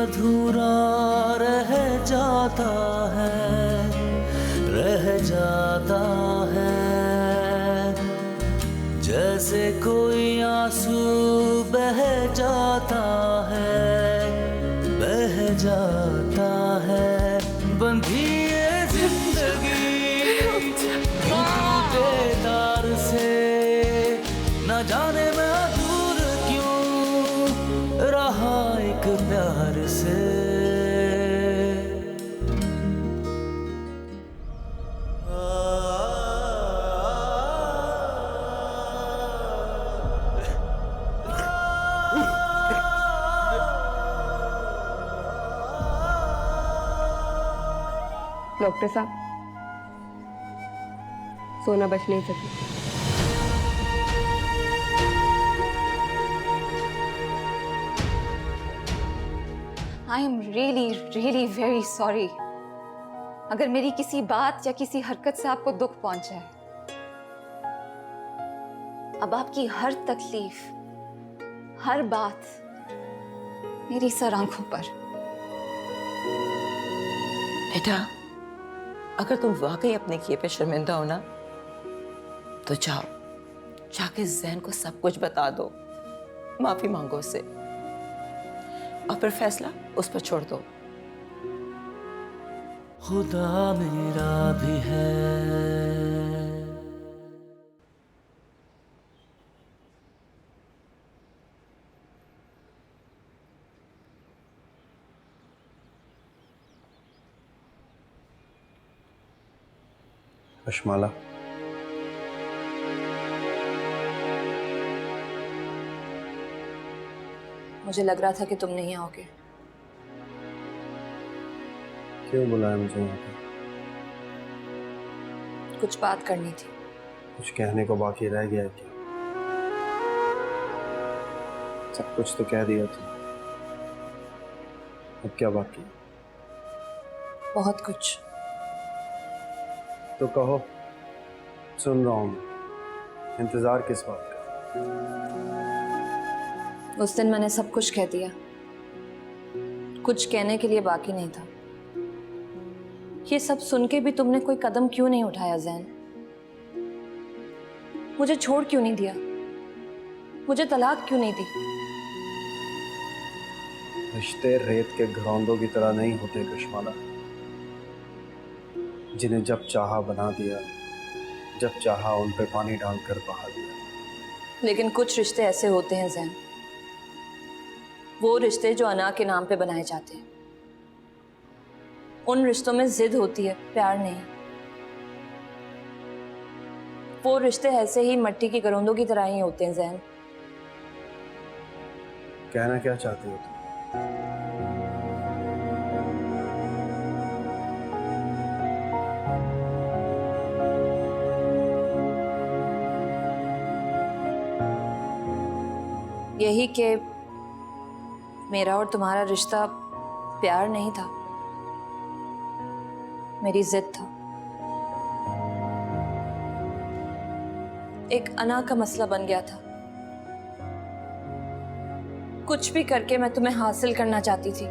अधूरा रह जाता है, रह जाता है। जैसे कोई आंसू बह जाता है, बह जाता है। बंधी ये जिंदगी टूटे तार से, न जाने मैं दूर क्यों रहा एक प्यार से। डॉक्टर साहब, सोना बच नहीं सकी। I am really really very sorry अगर मेरी किसी बात या किसी हरकत से आपको दुख पहुंचा है। अब आपकी हर तकलीफ, हर बात मेरी सर आंखों पर। बेटा, अगर तुम वाकई अपने किए पे शर्मिंदा हो ना, तो जाओ, जाके ज़ैन को सब कुछ बता दो, माफी मांगो उससे, और फिर फैसला उस पर छोड़ दो। खुदा मेरा भी है। रश्माला, मुझे लग रहा था कि तुम नहीं आओगे। क्यों बुलाया मुझे यहाँ पे? कुछ बात करनी थी। कुछ कहने को बाकी रह गया है क्या? सब कुछ तो कह दिया था, अब क्या बाकी? बहुत कुछ। तो कहो, सुन रहा हूं मैं। इंतजार किस बात का? उस दिन मैंने सब कुछ कह दिया, कुछ कहने के लिए बाकी नहीं था। ये सब सुन के भी तुमने कोई कदम क्यों नहीं उठाया ज़ैन? मुझे छोड़ क्यों नहीं दिया? मुझे तलाक क्यों नहीं दी? रिश्ते रेत के घरौंदों की तरह नहीं होते रश्माला, जिन्हें जब चाहा बना दिया, जब चाहा उन पे पानी डालकर बहा दिया। लेकिन कुछ रिश्ते ऐसे होते हैं ज़ैन, वो रिश्ते जो अना के नाम पे बनाए जाते हैं। उन रिश्तों में जिद होती है, प्यार नहीं। वो रिश्ते ऐसे ही मट्टी की गरोंदों की तरह ही होते हैं ज़ैन। कहना क्या चाहती हो तुम? यही कि मेरा और तुम्हारा रिश्ता प्यार नहीं था, मेरी जिद था। एक अना का मसला बन गया था। कुछ भी करके मैं तुम्हें हासिल करना चाहती थी।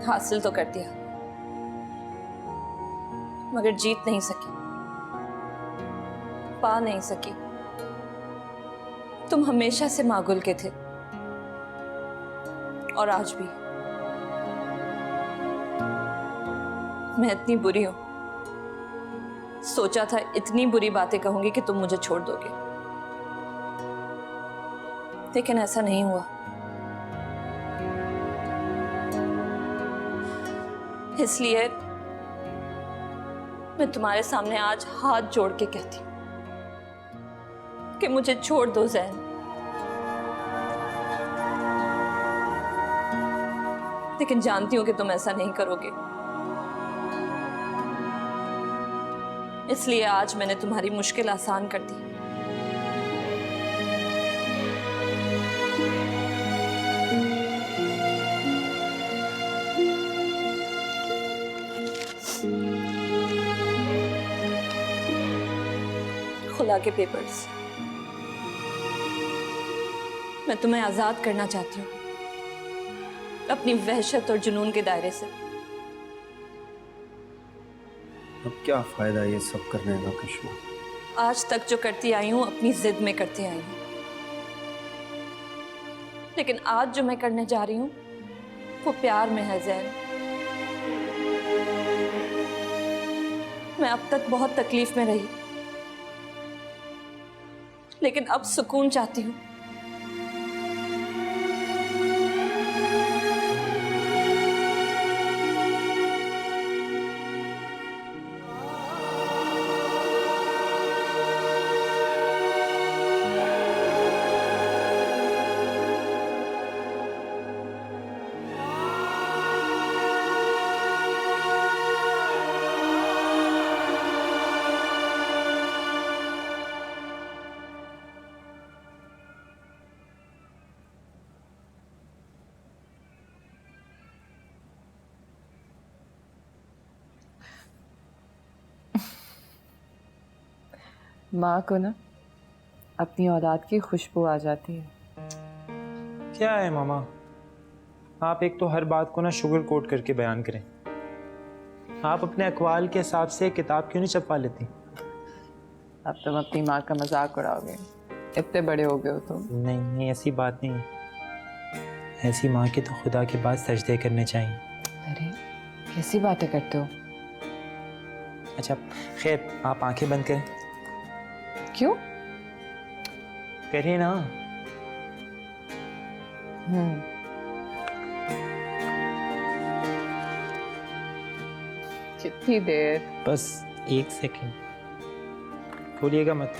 हासिल तो कर दिया, मगर जीत नहीं सकी, पा नहीं सकी। तुम हमेशा से मागुल के थे, और आज भी। मैं इतनी बुरी हूं, सोचा था इतनी बुरी बातें कहूंगी कि तुम मुझे छोड़ दोगे, लेकिन ऐसा नहीं हुआ। इसलिए मैं तुम्हारे सामने आज हाथ जोड़ के कहती हूं कि मुझे छोड़ दो ज़ैन। लेकिन जानती हूं कि तुम ऐसा नहीं करोगे, इसलिए आज मैंने तुम्हारी मुश्किल आसान कर दी। खुला के पेपर्स मैं तुम्हें आजाद करना चाहती हूँ अपनी वहशत और जुनून के दायरे से। अब क्या फायदा ये सब करने का कश्मा? आज तक जो करती आई हूँ अपनी जिद में करती आई हूँ, लेकिन आज जो मैं करने जा रही हूँ वो प्यार में है ज़ैन। मैं अब तक बहुत तकलीफ में रही, लेकिन अब सुकून चाहती हूँ। माँ को ना अपनी औलाद की खुशबू आ जाती है। क्या है मामा, आप एक तो हर बात को ना शुगर कोट करके बयान करें। आप अपने अकवाल के हिसाब से किताब क्यों नहीं छपवा लेती? अब तुम अपनी माँ का मजाक उड़ाओगे, इतने बड़े हो गए हो तुम। नहीं नहीं, ऐसी बात नहीं है। ऐसी माँ के तो खुदा के बाद सजदे करने चाहिए। अरे कैसी बातें करते हो? अच्छा खैर, आप आंखें बंद करें। क्यों? करिए ना। कितनी देर? बस 1 सेकंड, खोलिएगा मत।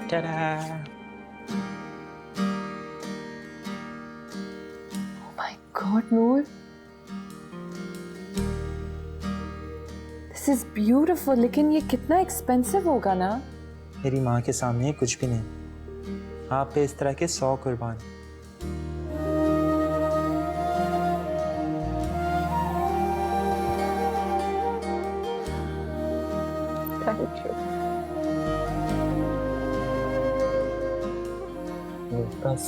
Ta-da! My God Noor, this is beautiful, लेकिन ये कितना एक्सपेंसिव होगा ना? मेरी माँ के सामने कुछ भी नहीं। आप पे इस तरह के 100 कुर्बान। Thank you. बस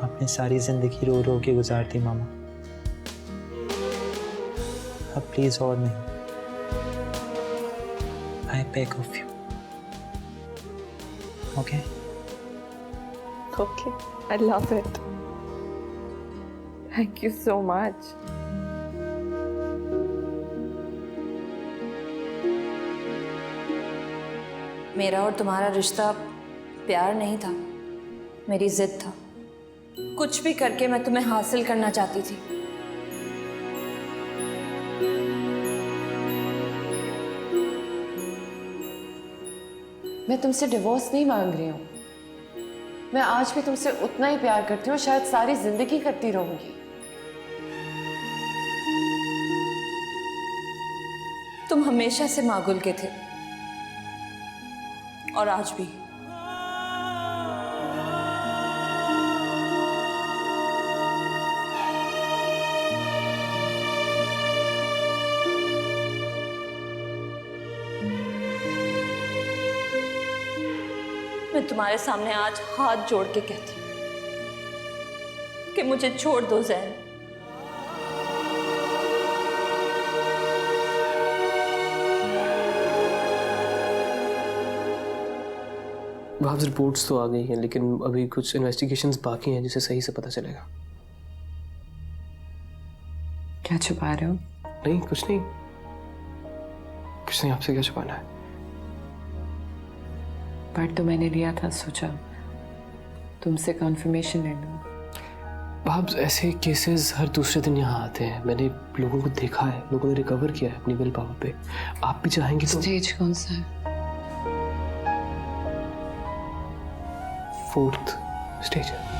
आपने सारी जिंदगी रो रो के गुजार दी मामा, अब प्लीज और नहीं। I beg of you. Okay? Okay, I love it. Thank you so much. मेरा और तुम्हारा रिश्ता प्यार नहीं था, मेरी जिद था। कुछ भी करके मैं तुम्हें हासिल करना चाहती थी। मैं तुमसे डिवोर्स नहीं मांग रही हूँ। मैं आज भी तुमसे उतना ही प्यार करती हूँ, शायद सारी जिंदगी करती रहूंगी। तुम हमेशा से मागुल के थे और आज भी। मैं तुम्हारे सामने आज हाथ जोड़ के कहती हूं कि मुझे छोड़ दो ज़ैन। वहाँ रिपोर्ट्स तो आ गई हैं, लेकिन अभी कुछ इन्वेस्टिगेशंस बाकी हैं जिसे सही से पता चलेगा। क्या छुपा रहे हो? नहीं, कुछ नहीं, कुछ नहीं। आपसे क्या छुपाना है? पर तो मैंने लिया था, सोचा तुमसे कंफर्मेशन ले लूं। भाव, ऐसे केसेस हर दूसरे दिन यहाँ आते हैं। मैंने लोगों को देखा है, लोगों ने रिकवर किया है अपनी विल पावर पे। आप भी चाहेंगे तो। स्टेज कौन सा है? 4th स्टेज है।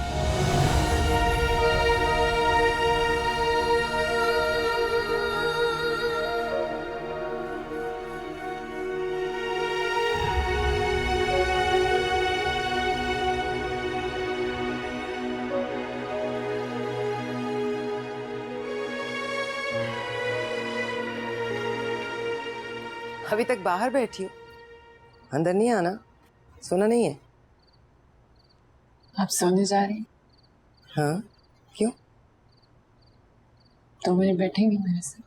अभी तक बाहर बैठी हो, अंदर नहीं आना? सुना नहीं है? आप सोने जा रही हैं? हाँ, क्यों? तो वहीं बैठेंगी मेरे साथ?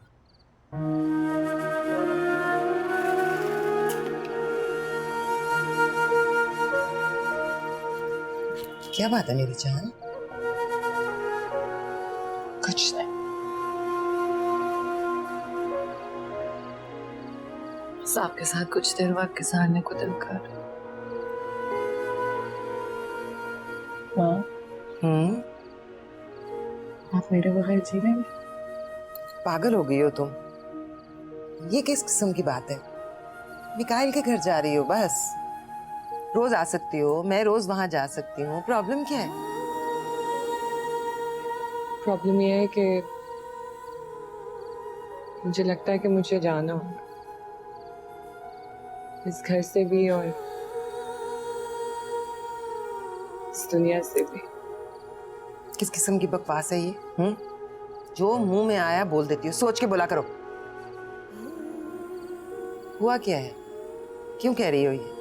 क्या बात है मेरी जान? कुछ नहीं, बस आपके साथ कुछ देर वक्त गुजारने को दिल कर रहा है। माँ, आप मेरे बगैर जी लेंगे? पागल हो गई हो तुम? ये किस किस्म की बात है? मिकाइल के घर जा रही हो बस। रोज आ सकती हो, मैं रोज वहां जा सकती हूँ, प्रॉब्लम क्या है? प्रॉब्लम ये है कि मुझे लगता है कि मुझे जाना होगा इस घर से भी और इस दुनिया से भी। किस किस्म की बकवास है ये? जो मुंह में आया बोल देती हो, सोच के बोला करो। हुआ क्या है? क्यों कह रही हो ये?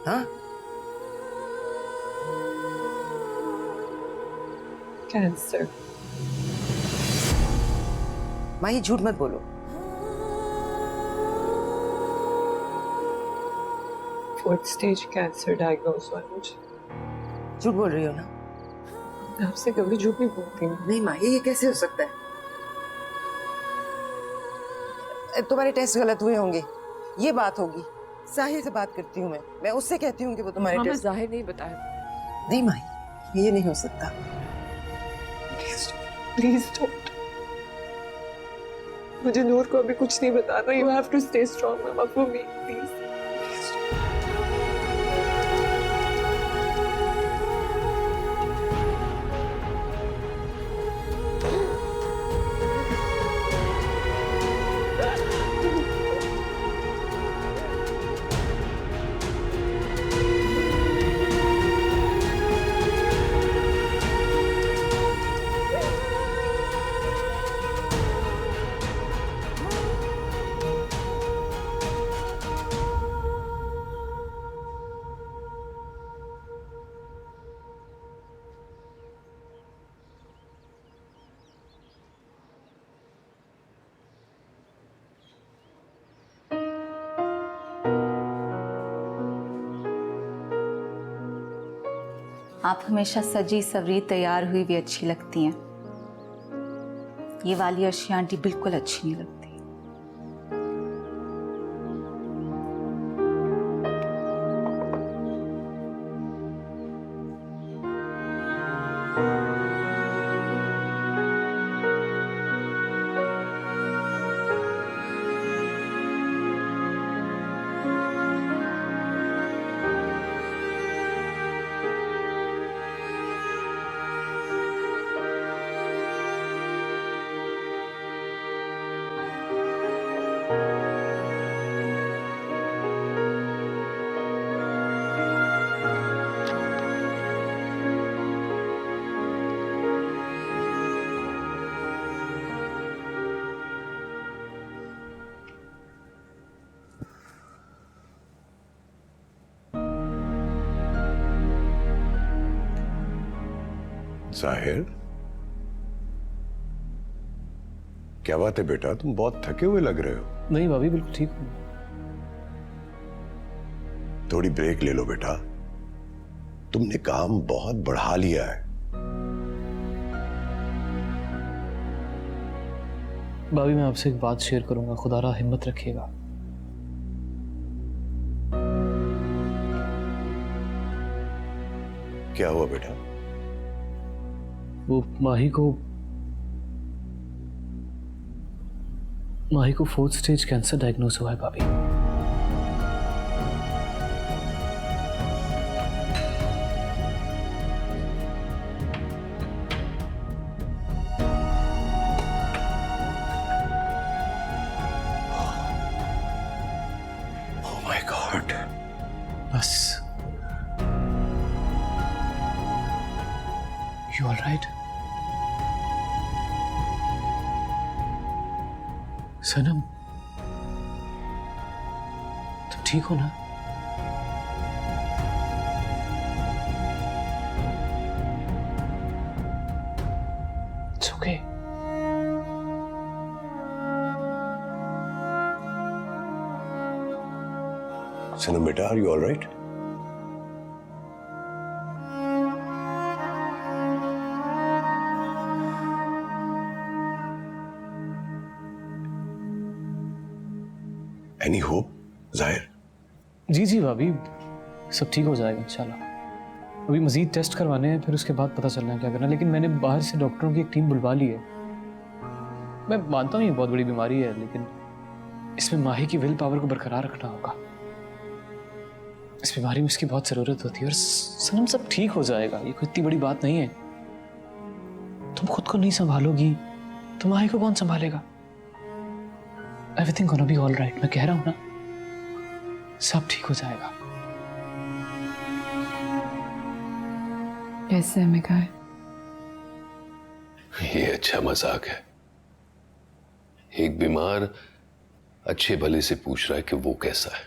हाँ, कैंसर। माही झूठ मत बोलो। फोर्थ स्टेज कैंसर डायग्नोज हुआ मुझे। झूठ बोल रही हो ना? मैं आपसे कभी झूठ नहीं बोलती हूँ। नहीं माही, ये कैसे हो सकता है? तुम्हारे टेस्ट गलत हुए होंगे, ये बात होगी। साहिल से बात करती हूँ मैं उससे कहती हूँ कि वो तुम्हारे मैं टेस्ट। जाहिर नहीं बताया। नहीं माही, ये नहीं हो सकता। Please don't. मुझे नूर को अभी कुछ नहीं बताना। You have to stay strong mama for me please. आप हमेशा सजी सवरी तैयार हुई भी अच्छी लगती हैं। ये वाली अर्शी आंटी बिल्कुल अच्छी नहीं लगती। जाहिर, क्या बात है बेटा? तुम बहुत थके हुए लग रहे हो। नहीं भाभी, बिल्कुल ठीक हूँ। थोड़ी ब्रेक ले लो बेटा, तुमने काम बहुत बढ़ा लिया है। भाभी, मैं आपसे एक बात शेयर करूंगा, खुदारा हिम्मत रखिएगा। क्या हुआ बेटा? वो माही को 4th स्टेज कैंसर डायग्नोज हुआ है भाभी। Oh my god. बस, यू ऑलराइट? सनम, ठीक हो ना? It's okay. सनम बेटा, are you all right? Any hope जाहिर? जी जी भाभी, सब ठीक हो जाएगा इंशाल्लाह। अभी मजीद टेस्ट करवाने हैं, फिर उसके बाद पता चलना है क्या करना। लेकिन मैंने बाहर से डॉक्टरों की एक टीम बुलवा ली है। मैं मानता हूँ ये बहुत बड़ी बीमारी है, लेकिन इसमें माही की विल पावर को बरकरार रखना होगा। इस बीमारी में इसकी बहुत ज़रूरत होती है। और सनम, सब ठीक हो जाएगा, ये कोई इतनी बड़ी बात नहीं है। तुम खुद को नहीं संभालोगी तो माही को कौन संभालेगा? Everything gonna be all right. मैं कह रहा हूँ ना, सब ठीक हो जाएगा। कैसे है मेघा? ये अच्छा मजाक है। एक बीमार अच्छे भले से पूछ रहा है कि वो कैसा है।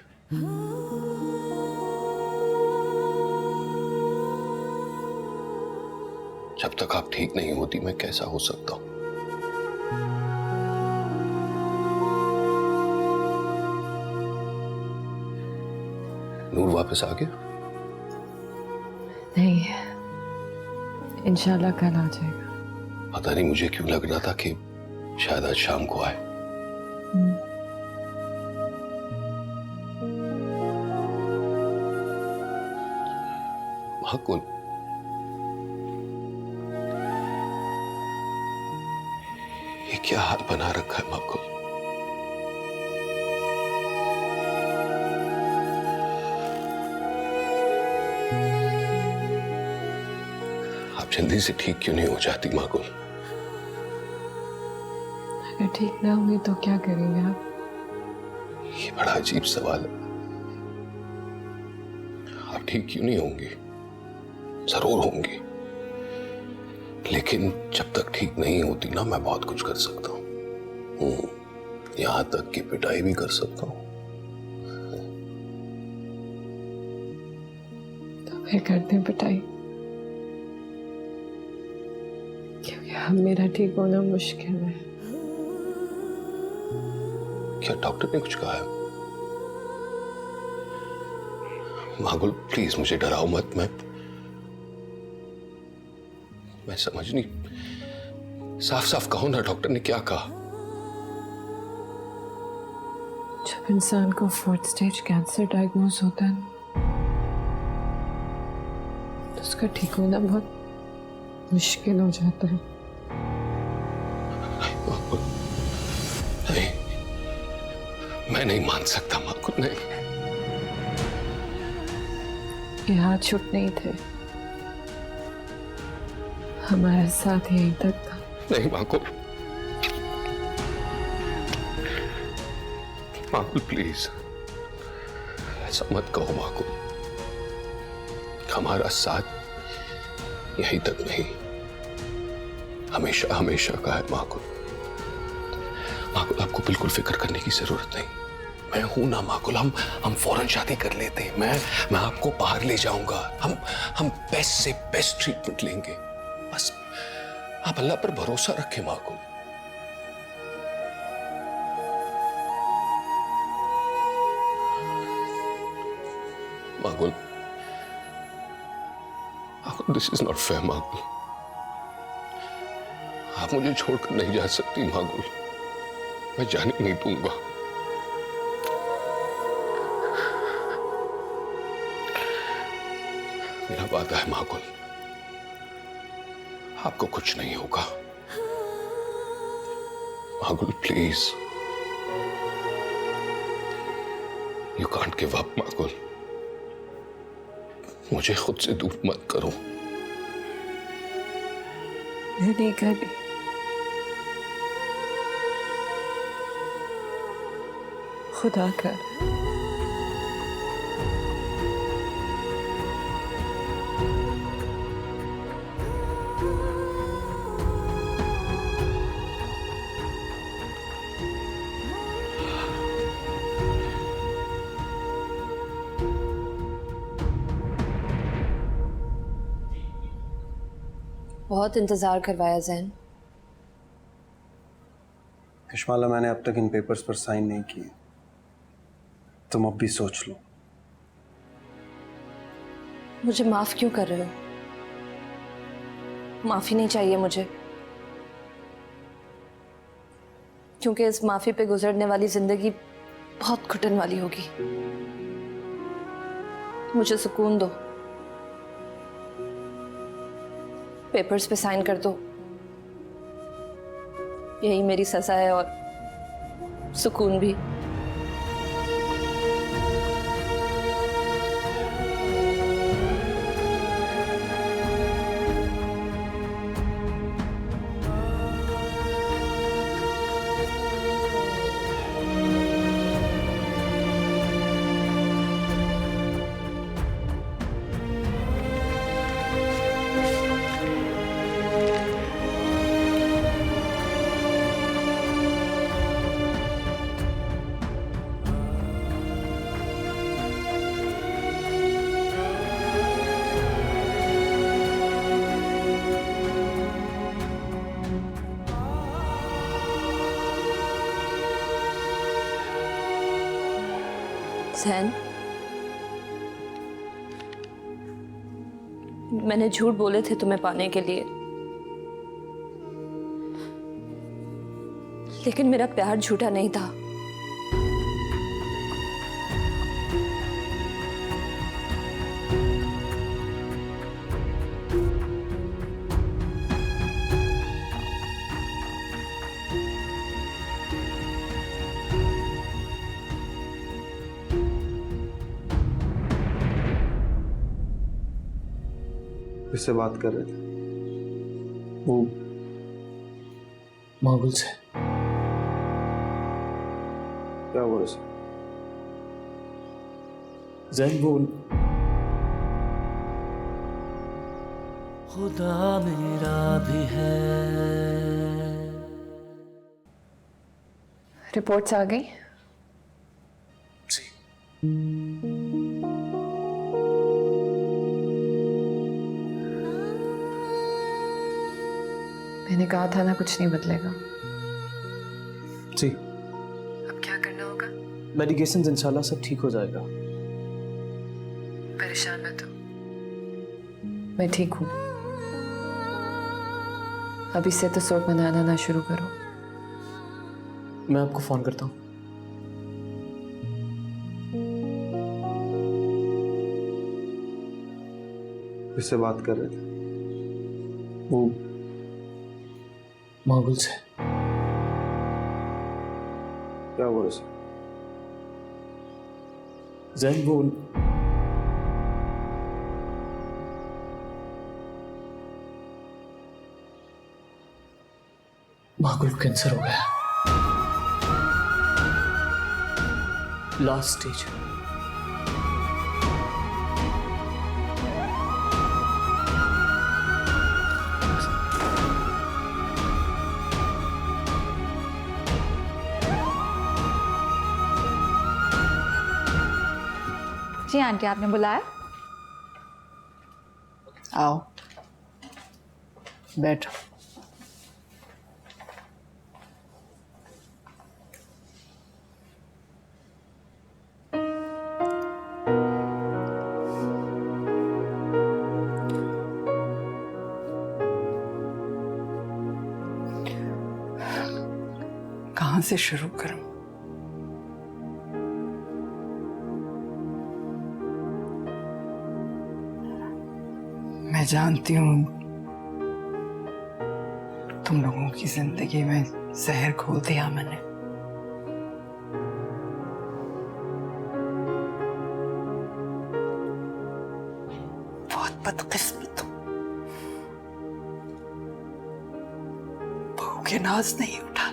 जब तक आप ठीक नहीं होती मैं कैसा हो सकता हूं? नूर वापस आ गया? नहीं, इंशाल्लाह कल आ जाएगा। पता नहीं मुझे क्यों लग रहा था कि शायद आज शाम को आए। माकुल, ये क्या हाल बना रखा है माकुल? आप जल्दी से ठीक क्यों नहीं हो जाती माकुल? अगर ठीक ना हुई तो क्या करेंगे आप? ये बड़ा अजीब सवाल है। आप ठीक क्यों नहीं होंगी? जरूर होंगी, लेकिन जब तक ठीक नहीं होती ना, मैं बहुत कुछ कर सकता हूं। यहां तक कि पिटाई भी कर सकता हूं। तो फिर करते हैं पिटाई, क्योंकि अब मेरा ठीक होना मुश्किल है। क्या डॉक्टर ने कुछ कहा है? मागुल प्लीज मुझे डराओ मत। मैं समझ नहीं, साफ साफ कहो ना, डॉक्टर ने क्या कहा? जब इंसान को 4th स्टेज कैंसर डायग्नोज होता है तो उसका ठीक होना बहुत मुश्किल हो जाता है। नहीं, मैं नहीं मान सकता माकुल, नहीं। ये हाथ छूट नहीं थे, हमारा साथ यहीं तक था। नहीं माकुल, माकुल प्लीज ऐसा मत कहो माकुल। हमारा साथ यहीं तक नहीं, हमेशा हमेशा का है माकुल। माकुल आपको बिल्कुल फिक्र करने की जरूरत नहीं। मैं हूं ना माकुल। हम फौरन शादी कर लेते हैं। मैं आपको बाहर ले जाऊंगा। हम बेस्ट से बेस्ट ट्रीटमेंट लेंगे। बस आप अल्लाह पर भरोसा रखें माकुल। माकुल, दिस इज नॉट फेयर माकुल। आप मुझे छोड़कर नहीं जा सकती माकुल, मैं जाने नहीं दूंगा। मेरा वादा है माकुल, आपको कुछ नहीं होगा। Makul please, you can't give up Makul. मुझे खुद से दूर मत करो। मैं नहीं कर रही। खुदा कर। बहुत इंतज़ार करवाया जैन। कश्माला, मैंने अब तक इन पेपर्स पर साइन नहीं किए। तुम अब भी सोच लो। मुझे माफ़ क्यों कर रहे हो? माफ़ी नहीं चाहिए मुझे, क्योंकि इस माफ़ी पे गुजरने वाली ज़िंदगी बहुत घुटन वाली होगी। मुझे सुकून दो, पेपर्स पे साइन कर दो। यही मेरी सजा है और सुकून भी। जैन, मैंने झूठ बोले थे तुम्हें पाने के लिए, लेकिन मेरा प्यार झूठा नहीं था। किससे बात कर रहे थे? वो मागुल से। क्या हुआ उसे? जैन वो खुदा मेरा भी है। रिपोर्ट्स आ गई? मैंने कहा था ना कुछ नहीं बदलेगा। जी। अब क्या करना होगा? मेडिकेशन इंशाल्लाह सब ठीक हो जाएगा। परेशान मत हो, मैं ठीक हूँ। अभी से तो शोक मनाना ना शुरू करो। मैं आपको फोन करता हूँ। किससे बात कर रहे थे? वो मागुल से। क्या हुआ उसे? जैन वो मागुल को कैंसर हो गया, लास्ट स्टेज। जी आंटी, आपने बुलाया? आओ बैठो। कहाँ से शुरू करूं? मैं जानती हूँ तुम लोगों की जिंदगी में जहर घोल दिया मैंने। बहुत बदकिस्मत हूँ। बहू के नाज नहीं उठा।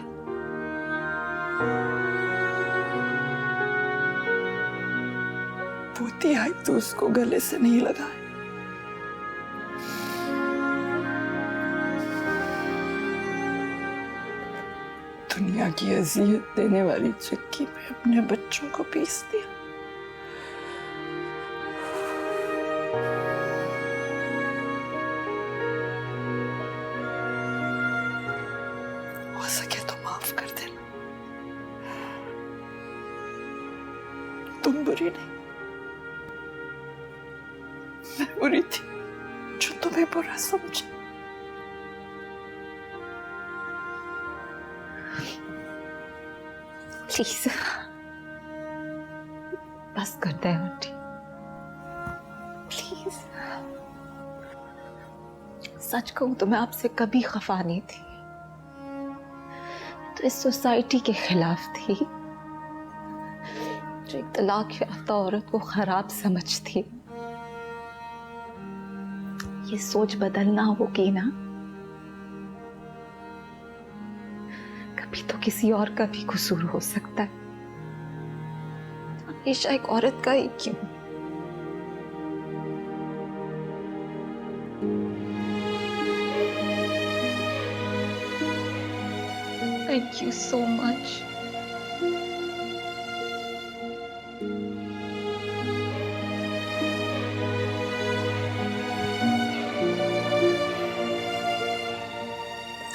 पोती आई तो उसको गले से नहीं लगाया। दुनिया की अजियत देने वाली चक्की में अपने बच्चों को पीस दिया। तुम बुरी नहीं, मैं बुरी थी जो तुम्हें बुरा समझा। प्लीज बस करते हैं आंटी, प्लीज। सच कहूं तो मैं आपसे कभी खफा नहीं थी, तो इस सोसाइटी के खिलाफ थी जो एक तलाक याफ्ता औरत को खराब समझती। ये सोच बदलना होगी ना, कभी तो किसी और का भी कसूर हो सकता है, हमेशा एक औरत का ही क्यों? Thank you so much.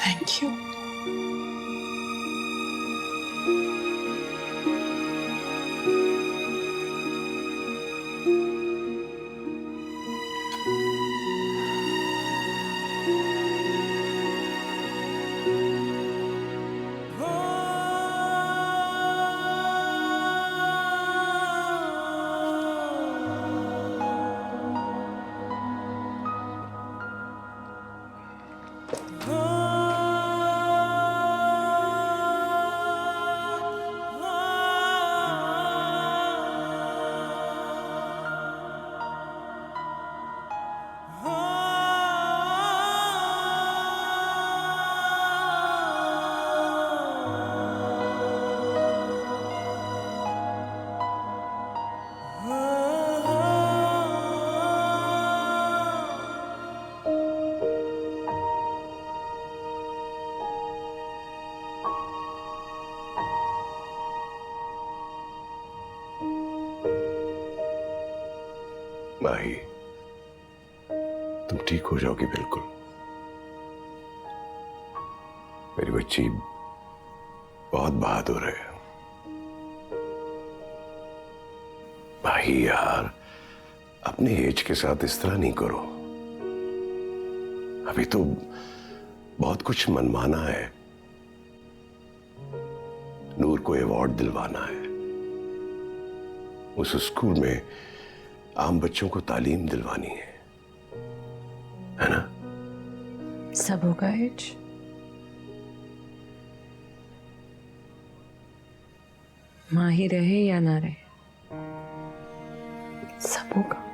Thank you. माही, तुम ठीक हो जाओगी बिल्कुल। मेरी बच्ची बहुत बहादुर है। माही यार, अपने एज के साथ इस तरह नहीं करो। अभी तो बहुत कुछ मनवाना है। नूर को अवार्ड दिलवाना है, उस स्कूल में आम बच्चों को तालीम दिलवानी है ना? सब होगा एज। माही रहे या ना रहे, सब होगा।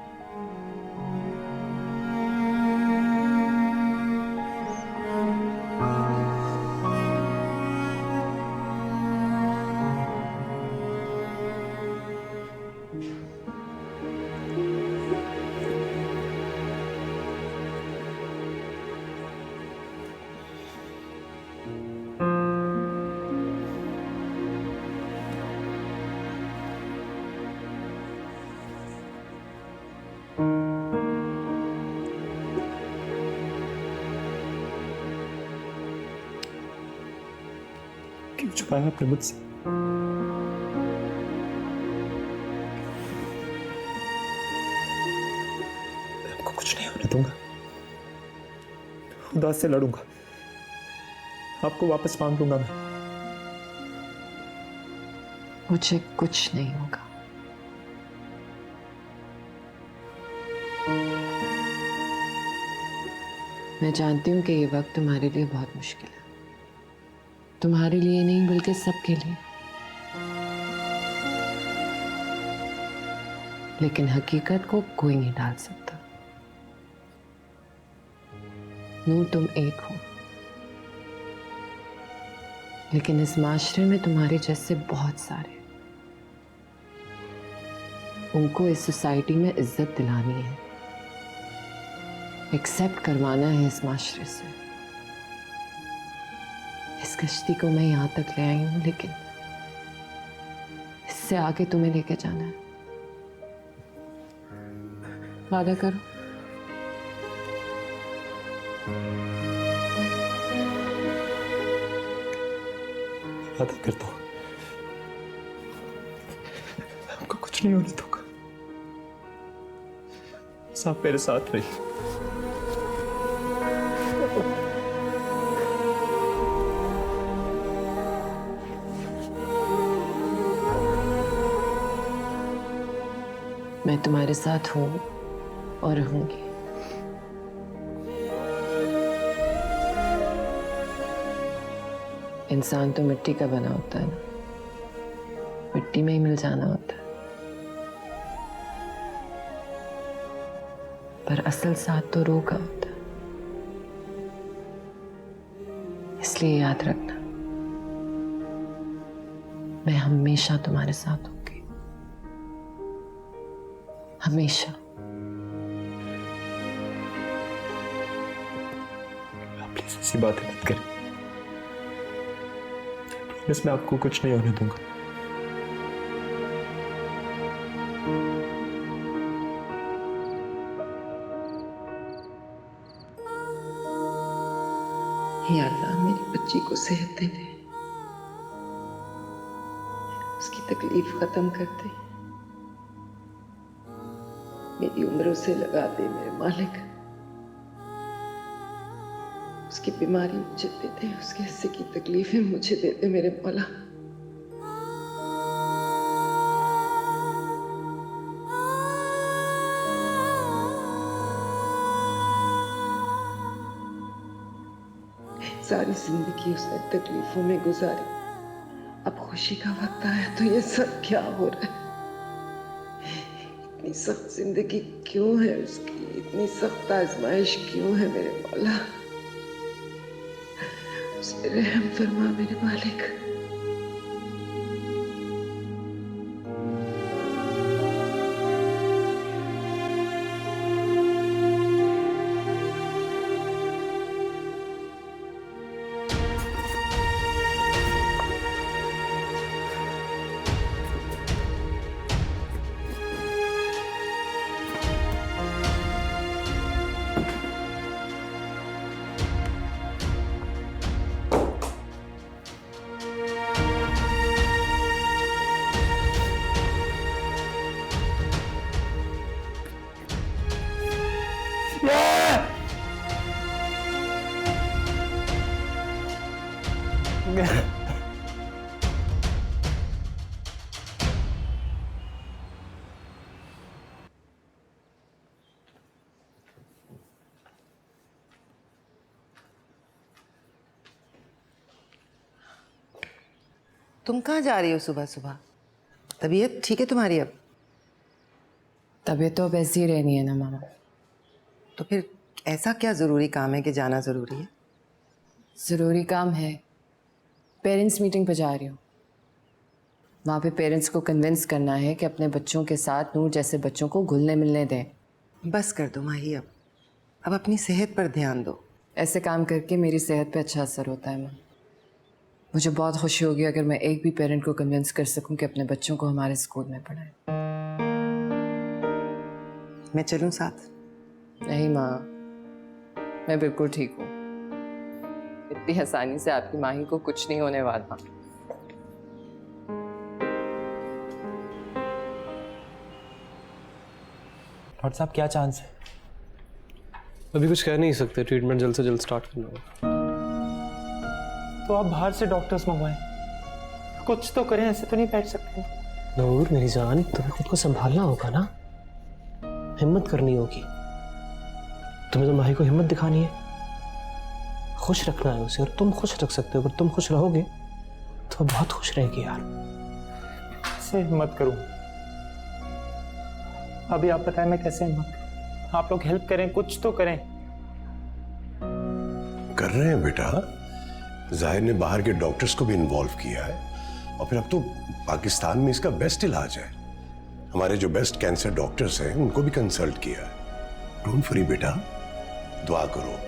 क्यों छुपाया आपने मुझसे? आपको कुछ नहीं होने दूंगा, खुदा से लड़ूंगा, आपको वापस मांग लूंगा मैं। मुझे कुछ नहीं होगा। मैं जानती हूँ कि ये वक्त तुम्हारे लिए बहुत मुश्किल है, तुम्हारे लिए नहीं बल्कि सबके लिए। लेकिन हकीकत को कोई नहीं डाल सकता। नूर, तुम एक हो, लेकिन इस माशरे में तुम्हारे जैसे बहुत सारे। उनको इस सोसाइटी में इज्जत दिलानी है, एक्सेप्ट करवाना है इस माशरे से। इस कश्ती को मैं यहां तक ले आई हूं, लेकिन इससे आगे तुम्हें लेके जाना है। वादा करो। वादा करता हूं, आपको कुछ नहीं होने दूंगा। सब मेरे साथ रही। मैं तुम्हारे साथ हूँ और रहूंगी। इंसान तो मिट्टी का बना होता है ना, मिट्टी में ही मिल जाना होता है, पर असल साथ तो रूह का होता है। इसलिए याद रखना, मैं हमेशा तुम्हारे साथ होंगी, हमेशा। प्लीज ऐसी बातें मत करें। बस मैं आपको कुछ नहीं होने दूंगा। या अल्लाह मेरी बच्ची को सेहत दे दे, उसकी तकलीफ खत्म कर दे, मेरी उम्र उसे लगा दे मेरे मालिक। उसकी बीमारी मुझे दे दे, उसके हिस्से की तकलीफें मुझे दे दे मेरे मौला। सारी जिंदगी उसने तकलीफों में गुजारी, अब खुशी का वक्त आया तो ये सब क्या हो रहा है? इतनी सख्त जिंदगी क्यों है उसकी, इतनी सख्त आजमाइश क्यों है मेरे मौला? उस पे रहम फरमा मेरे मालिक। तुम कहाँ जा रही हो सुबह सुबह? तबीयत ठीक है तुम्हारी अब? तबीयत तो अब ऐसी ही रहनी है ना मामा। तो फिर ऐसा क्या ज़रूरी काम है कि जाना ज़रूरी है? ज़रूरी काम है, पेरेंट्स मीटिंग पे जा रही हूँ। वहाँ पे पेरेंट्स को कन्विंस करना है कि अपने बच्चों के साथ नूर जैसे बच्चों को घुलने मिलने दें। बस कर दो माही, अब अपनी सेहत पर ध्यान दो। ऐसे काम करके मेरी सेहत पे अच्छा असर होता है माँ। मुझे बहुत खुशी होगी अगर मैं एक भी पेरेंट को कन्विंस कर सकूं कि अपने बच्चों को हमारे स्कूल में पढ़ाएं। मैं चलूं साथ? नहीं माँ, मैं बिल्कुल ठीक हूँ। इतनी आसानी से आपकी माही को कुछ नहीं होने वाला। डॉक्टर साहब क्या चांस है? अभी कुछ कह नहीं सकते, ट्रीटमेंट जल्द से जल्द स्टार्ट करना होगा। तो आप बाहर से डॉक्टर्स मंगवाएं, कुछ तो करें, ऐसे तो नहीं बैठ सकते। नूर मेरी जान, तुम्हें खुद को संभालना होगा ना, हिम्मत करनी होगी। तुम्हें तो माही को हिम्मत दिखानी है, खुश रखना है उसे, और तुम खुश रख सकते हो। अगर तुम खुश रहोगे तो बहुत खुश रहेगी यार। कैसे हिम्मत करूं? अभी आप बताएं मैं कैसे हिम्मत करूं? आप लोग हेल्प करें, कुछ तो करें। कर रहे हैं बेटा, जाहिर ने बाहर के डॉक्टर्स को भी इन्वॉल्व किया है, और फिर अब तो पाकिस्तान में इसका बेस्ट इलाज है। हमारे जो बेस्ट कैंसर डॉक्टर्स हैं उनको भी कंसल्ट किया है। डोंट वरी बेटा, दुआ करो,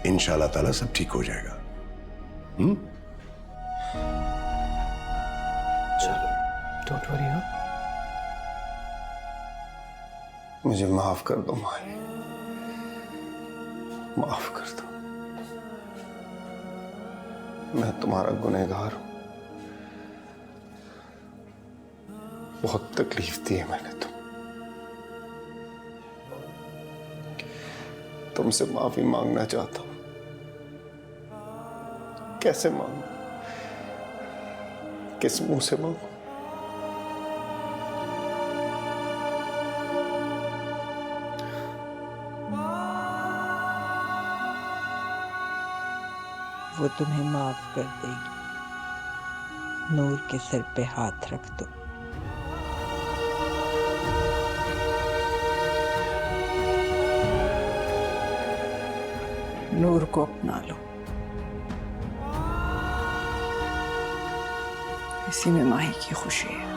इंशाल्लाह ताला सब ठीक हो जाएगा। चलो, डोंट वरी। हाँ, मुझे माफ कर दो माही, माफ कर दो। मैं तुम्हारा गुनहगार हूं। बहुत तकलीफ दी है मैंने तुमसे माफी मांगना चाहता हूं। कैसे मांगू? किस मुंह से मांगू? वो तुम्हें माफ कर देगी। नूर के सिर पे हाथ रख दो। नूर को अपना लो। इसी में माही की खुशी है।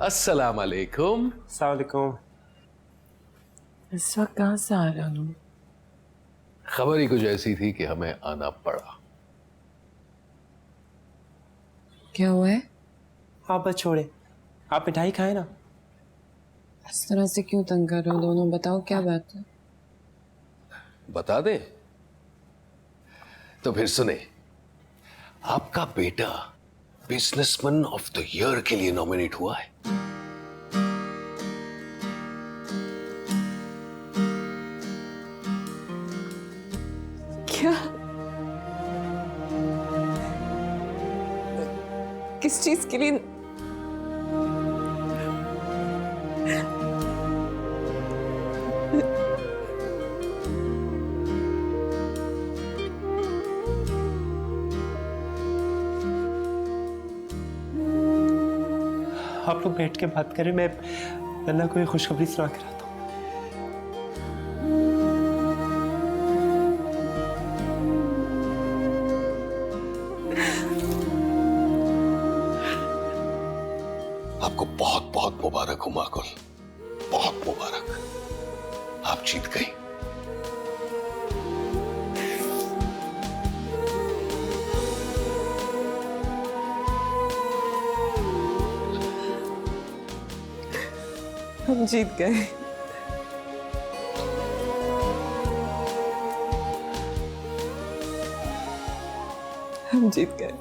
अस्सलाम वालेकुम। अस्सलाम वालेकुम। इस वक्त कहाँ से आ रहा हूँ? खबर ही कुछ ऐसी थी कि हमें आना पड़ा। क्या हुआ है? आप बस छोड़े, आप मिठाई खाए ना। इस तरह से क्यों तंग कर रहे हो दोनों? बताओ क्या बात है। बता दे तो फिर सुने, आपका बेटा बिजनेसमैन ऑफ द ईयर के लिए नॉमिनेट हुआ है। क्या? किस चीज के लिए? आप लोग बैठ के बात करें, मैं अल्लाह को ये खुशखबरी सुना कर आता हूँ। आपको बहुत बहुत मुबारक हो माकुल, बहुत मुबारक। आप जीत गई। हम जीत गए। हम जीत गए।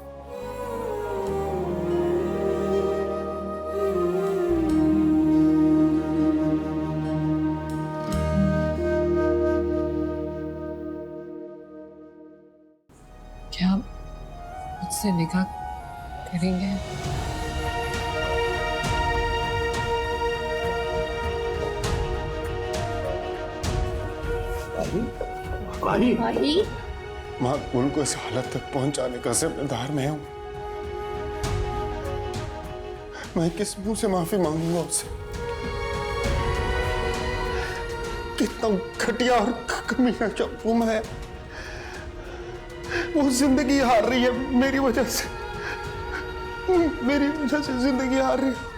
क्या मुझसे निकाह करेंगे? भाई माकुल को इस हालत तक पहुंचाने का जिम्मेदार मैं हूं। मैं किस मुंह से माफी मांगूंगा उससे? कितना घटिया और कमीना चप्पू मैं। वो जिंदगी हार रही है मेरी वजह से, मेरी वजह से जिंदगी हार रही है।